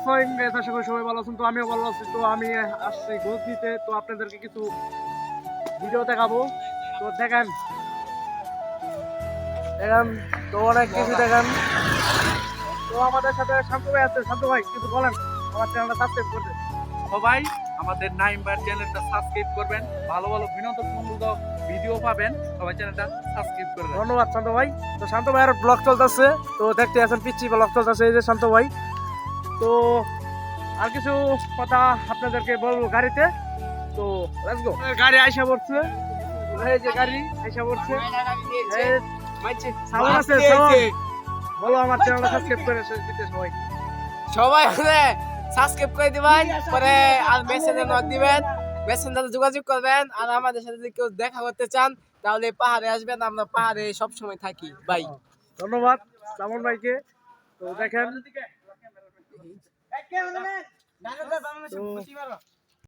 আসসালামু আলাইকুম, আশা করি সবাই ভালো আছেন। তো আমিও ভালো আছি। তো আমি আসছি গোছ দিতে, তো আপনাদেরকে কিছু ভিডিও দেখাবো। তো দেখেন দেখেন, তো অনেক কিছু দেখেন। তো আমাদের সাথে শান্ত ভাই আছে। শান্ত ভাই কিছু বলেন, আমার চ্যানেলটা সাবস্ক্রাইব করতে। সবাই আমাদের নাইম ভাই চ্যানেলটা সাবস্ক্রাইব করবেন, ভালো ভালো বিনোদনমূলক ভিডিও পাবেন। সবাই চ্যানেলটা সাবস্ক্রাইব করবেন। ধন্যবাদ শান্ত ভাই। তো শান্ত ভাইয়ের ব্লগ চলতেছে, তো দেখতে আছেন পিচ্ছি ব্লগ চলতেছে, এই যে শান্ত ভাই। তো আর কিছু কথা আপনাদেরকে বলবো গাড়িতে। তো লেটস গো। গাড়ি আইসা পড়ছে, এই যে গাড়ি আইসা পড়ছে। এই সাউন্ড আছে, সাউন্ড বলো আমার চ্যানেলটা সাবস্ক্রাইব করে দিতে সবাই। সবাই সাবস্ক্রাইব করে দিবেন, পরে আর মেসেঞ্জারে নক দিবেন, মেসেঞ্জারে যোগাযোগ করবেন। আর আমাদের সাথে যদি কেউ দেখা করতে চান তাহলে পাহাড়ে আসবেন, আমরা পাহাড়ে সব সময় থাকি ভাই। ধন্যবাদ সামন ভাইকে। তো দেখেন, তো